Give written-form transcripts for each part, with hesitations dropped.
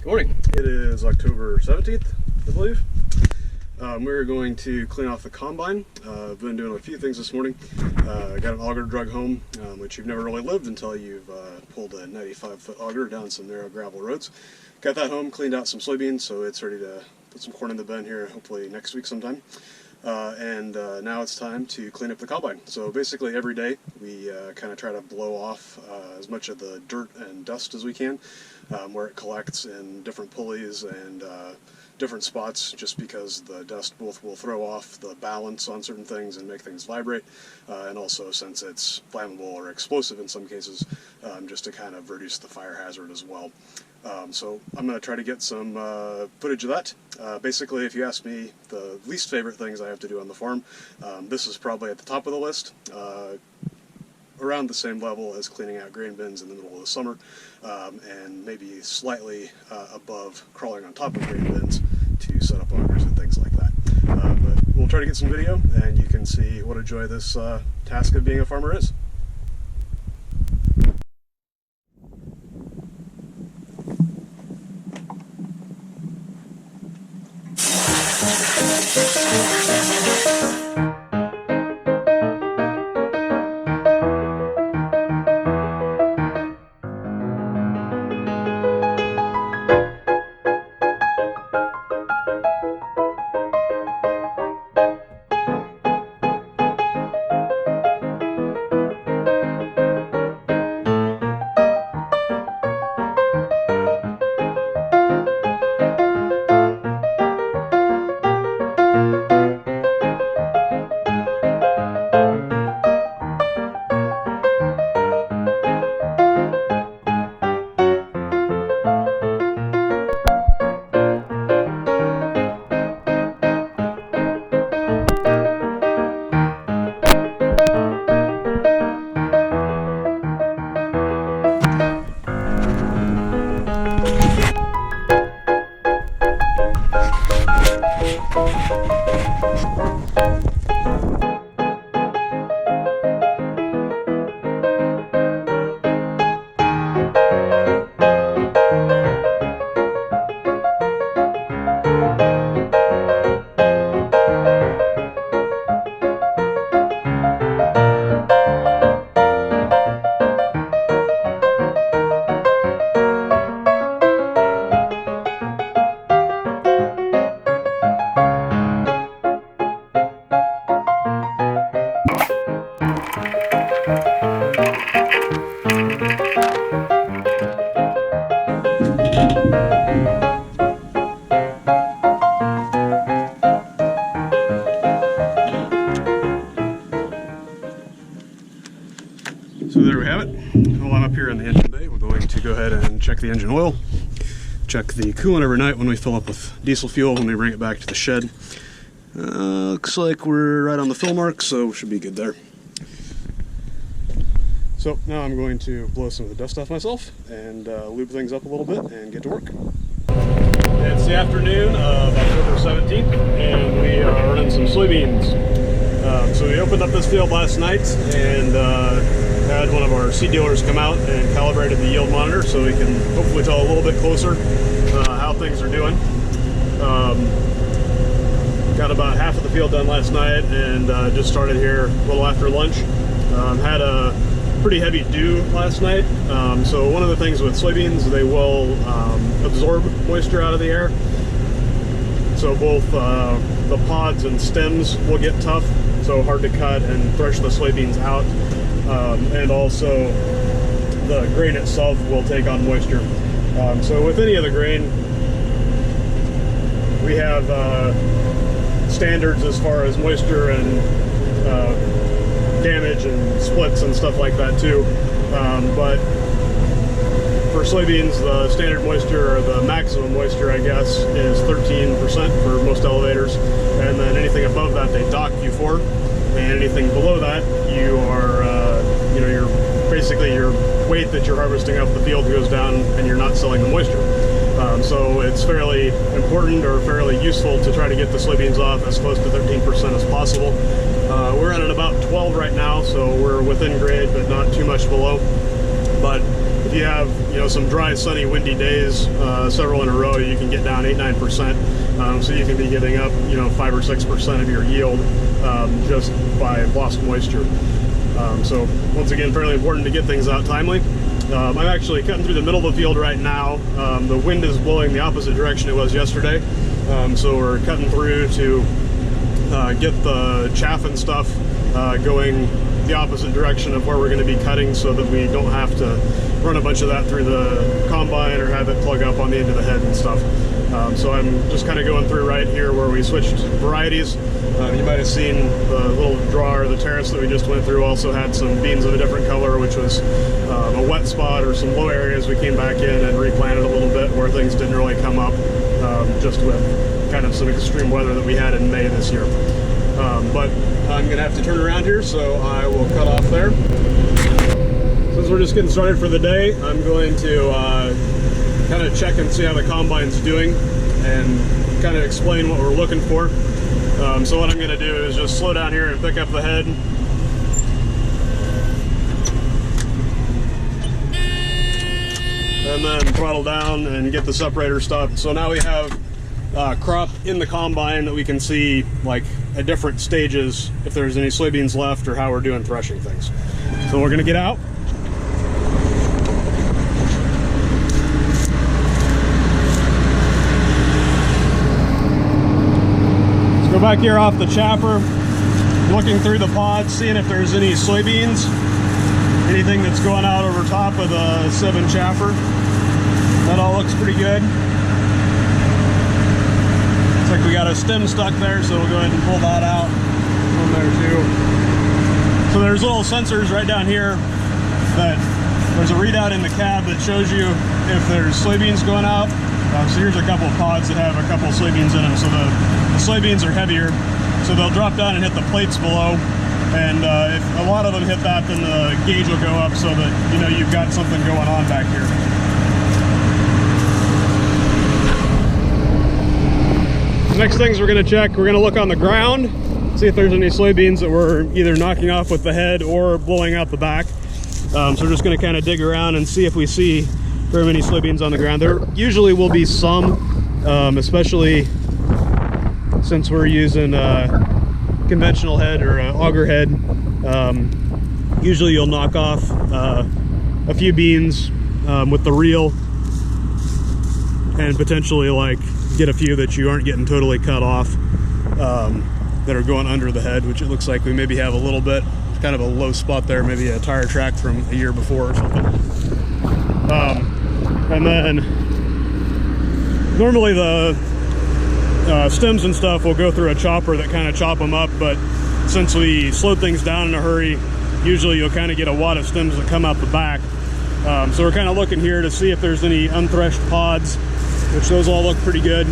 Good morning. It is October 17th, I believe. We're going to clean off the combine. I've been doing a few things this morning. Got an auger drug home, which you've never really lived until you've pulled a 95-foot auger down some narrow gravel roads. Got that home, cleaned out some soybeans, so it's ready to put some corn in the bin here, hopefully next week sometime. Now it's time to clean up the combine. So basically every day we kind of try to blow off as much of the dirt and dust as we can, where it collects in different pulleys and different spots, just because the dust both will throw off the balance on certain things and make things vibrate, and also since it's flammable or explosive in some cases, just to kind of reduce the fire hazard as well. So I'm going to try to get some footage of that. Basically, if you ask me the least favorite things I have to do on the farm, this is probably at the top of the list, around the same level as cleaning out grain bins in the middle of the summer, and maybe slightly above crawling on top of grain bins to set up augers and things like that. But we'll try to get some video and you can see what a joy this task of being a farmer is. So there we have it. While I'm up here in the engine bay, we're going to go ahead and check the engine oil, check the coolant every night when we fill up with diesel fuel when we bring it back to the shed. Looks like we're right on the fill mark, so should be good there. So now I'm going to blow some of the dust off myself and lube things up a little bit and get to work. It's the afternoon of October 17th and we are running some soybeans. So we opened up this field last night and had one of our seed dealers come out and calibrated the yield monitor so we can hopefully tell a little bit closer how things are doing. Got about half of the field done last night and just started here a little after lunch. Had a pretty heavy dew last night, so one of the things with soybeans, they will absorb moisture out of the air, so both the pods and stems will get tough, so hard to cut and thresh the soybeans out, and also the grain itself will take on moisture. So with any of the grain, we have standards as far as moisture and damage and splits and stuff like that too, but for soybeans the standard moisture, or the maximum moisture I guess, is 13% for most elevators, and then anything above that they dock you for, and anything below that you are you're basically your weight that you're harvesting off the field goes down and you're not selling the moisture. So it's fairly important or fairly useful to try to get the soybeans off as close to 13% as possible. We're at about 12 right now, so we're within grade but not too much below. But if you have, you know, some dry, sunny, windy days, several in a row, you can get down 8-9%. So you can be getting up, you know, 5 or 6% of your yield just by lost moisture. So once again, fairly important to get things out timely. I'm actually cutting through the middle of the field right now. The wind is blowing the opposite direction it was yesterday. So we're cutting through to get the chaff and stuff going the opposite direction of where we're going to be cutting, so that we don't have to run a bunch of that through the combine or have it plug up on the end of the head and stuff. So I'm just kind of going through right here where we switched varieties. You might have seen the little drawer, the terrace that we just went through also had some beans of a different color, which was a wet spot or some low areas we came back in and replanted a little bit where things didn't really come up, just with kind of some extreme weather that we had in May this year. But I'm going to have to turn around here, so I will cut off there. Since we're just getting started for the day, I'm going to kind of check and see how the combine's doing and kind of explain what we're looking for. So what I'm going to do is just slow down here and pick up the head. And then throttle down and get the separator stopped. So now we have crop in the combine that we can see, like, at different stages, if there's any soybeans left or how we're doing threshing things. So we're going to get out. Go back here off the chopper, looking through the pods, seeing if there's any soybeans, anything that's going out over top of the sieve and chopper. That all looks pretty good. Looks like we got a stem stuck there, so we'll go ahead and pull that out from there too. So there's little sensors right down here that there's a readout in the cab that shows you if there's soybeans going out. So here's a couple of pods that have a couple of soybeans in them. So the soybeans are heavier, so they'll drop down and hit the plates below. And if a lot of them hit that, then the gauge will go up so that, you know, you've got something going on back here. The next things we're going to check, we're going to look on the ground, see if there's any soybeans that we're either knocking off with the head or blowing out the back. So we're just going to kind of dig around and see if we see very many soybeans on the ground. There usually will be some, especially since we're using a conventional head or an auger head. Usually you'll knock off a few beans with the reel and potentially like get a few that you aren't getting totally cut off that are going under the head, which it looks like we maybe have a little bit, kind of a low spot there, maybe a tire track from a year before or something. And then normally the stems and stuff will go through a chopper that kind of chop them up, but since we slowed things down in a hurry, usually you'll kind of get a wad of stems that come out the back. So we're kind of looking here to see if there's any unthreshed pods, which those all look pretty good.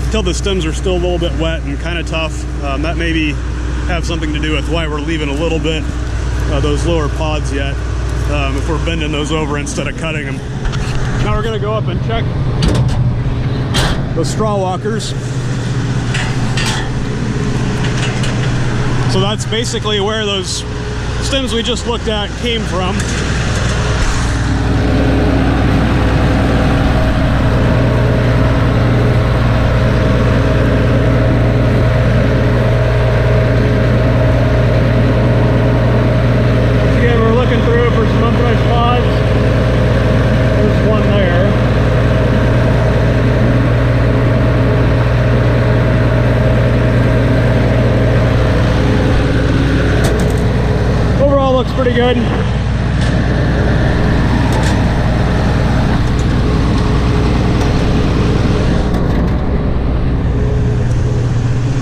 Until the stems are still a little bit wet and kind of tough. That maybe have something to do with why we're leaving a little bit those lower pods yet, if we're bending those over instead of cutting them. Now we're going to go up and check the straw walkers. So that's basically where those stems we just looked at came from. Again, we're looking through for some unthreshed pods. There's one there. Overall looks pretty good.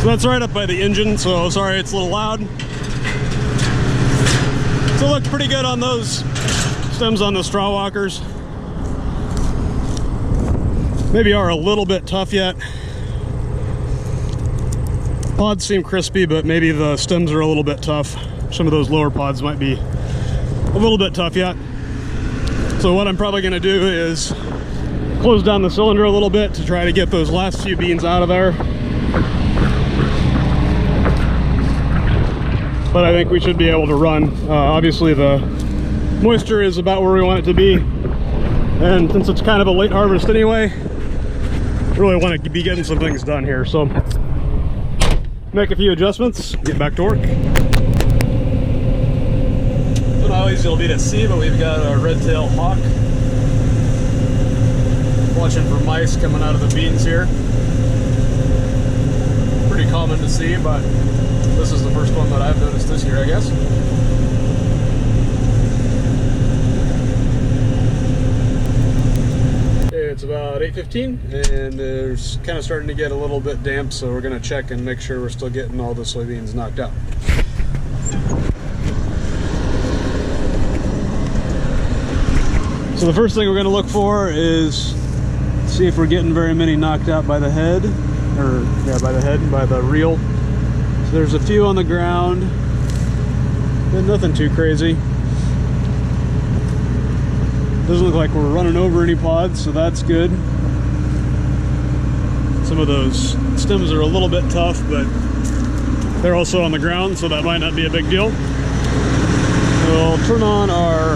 So that's right up by the engine, so sorry it's a little loud. So it looked pretty good on those stems on the straw walkers. Maybe are a little bit tough yet. Pods seem crispy, but maybe the stems are a little bit tough. Some of those lower pods might be a little bit tough yet. So what I'm probably going to do is close down the cylinder a little bit to try to get those last few beans out of there. But I think we should be able to run. Obviously the moisture is about where we want it to be. And since it's kind of a late harvest anyway, really want to be getting some things done here. So make a few adjustments, get back to work. Don't know how easy it'll be to see, but we've got a red-tailed hawk watching for mice coming out of the beans here. Pretty common to see, but this is the first one that I've noticed this year, I guess. It's about 8:15 and it's kind of starting to get a little bit damp, so we're going to check and make sure we're still getting all the soybeans knocked out. So the first thing we're going to look for is see if we're getting very many knocked out by the head, or yeah, by the head and by the reel. So there's a few on the ground, but nothing too crazy. Doesn't look like we're running over any pods, so that's good. Some of those stems are a little bit tough, but they're also on the ground, so that might not be a big deal. We'll turn on our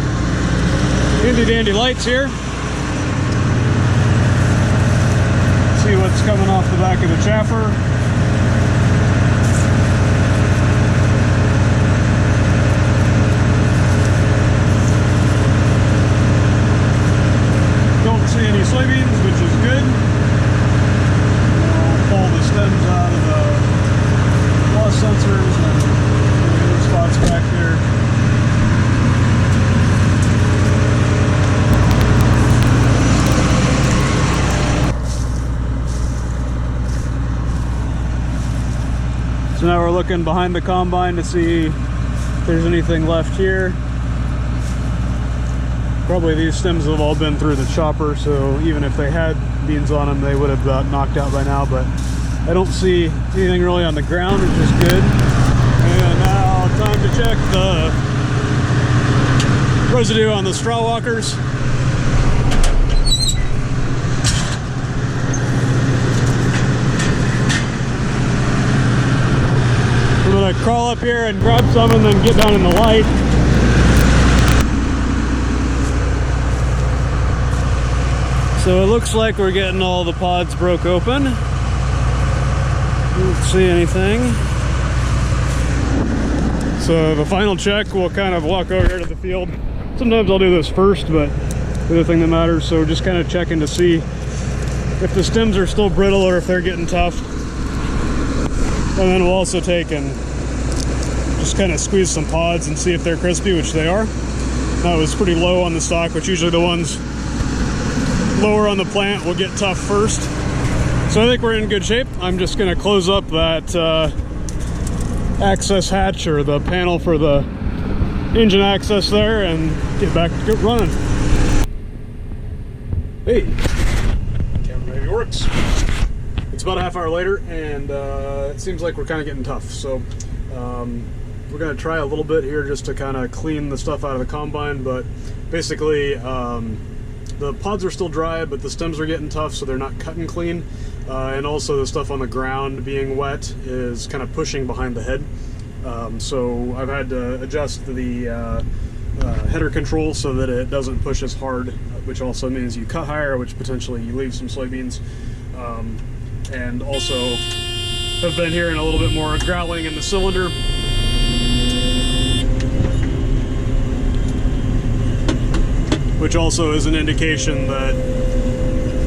handy dandy lights here. See what's coming off the back of the chaffer. See any soybeans, which is good. We'll pull the stems out of the loss sensors and the other spots back there. So now we're looking behind the combine to see if there's anything left here. Probably these stems have all been through the chopper, so even if they had beans on them, they would have got knocked out by now, but I don't see anything really on the ground, which is good. And now time to check the residue on the straw walkers. I'm gonna crawl up here and grab some and then get down in the light. So it looks like we're getting all the pods broke open. Don't see anything. So the final check, we'll kind of walk over here to the field. Sometimes I'll do this first, but the other thing that matters, so we're just kind of checking to see if the stems are still brittle or if they're getting tough. And then we'll also take and just kind of squeeze some pods and see if they're crispy, which they are. That was pretty low on the stalk, which usually the ones lower on the plant will get tough first. So I think we're in good shape. I'm just going to close up that access hatch, or the panel for the engine access there, and get back to running. Hey, camera maybe works. It's about a half hour later, and it seems like we're kind of getting tough. So we're going to try a little bit here just to kind of clean the stuff out of the combine, but basically the pods are still dry, but the stems are getting tough, so they're not cutting clean. And also the stuff on the ground being wet is kind of pushing behind the head. So I've had to adjust the header control so that it doesn't push as hard, which also means you cut higher, which potentially you leave some soybeans. And also have been hearing a little bit more growling in the cylinder. Which also is an indication that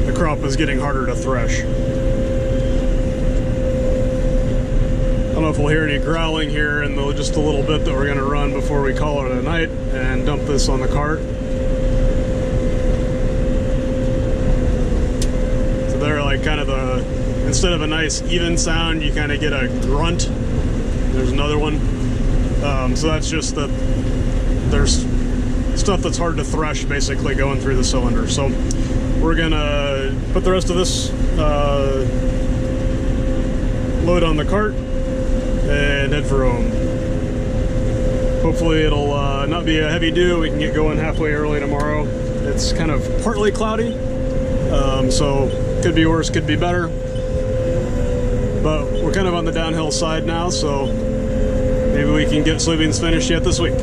the crop is getting harder to thresh. I don't know if we'll hear any growling here in just a little bit that we're going to run before we call it a night and dump this on the cart. So they're like kind of instead of a nice even sound, you kind of get a grunt. There's another one. So that's just that there's stuff that's hard to thresh basically going through the cylinder. So we're gonna put the rest of this load on the cart and head for home. Hopefully it'll not be a heavy dew. We can get going halfway early tomorrow. It's kind of partly cloudy, so could be worse, could be better, but we're kind of on the downhill side now, so maybe we can get soybeans finished yet this week.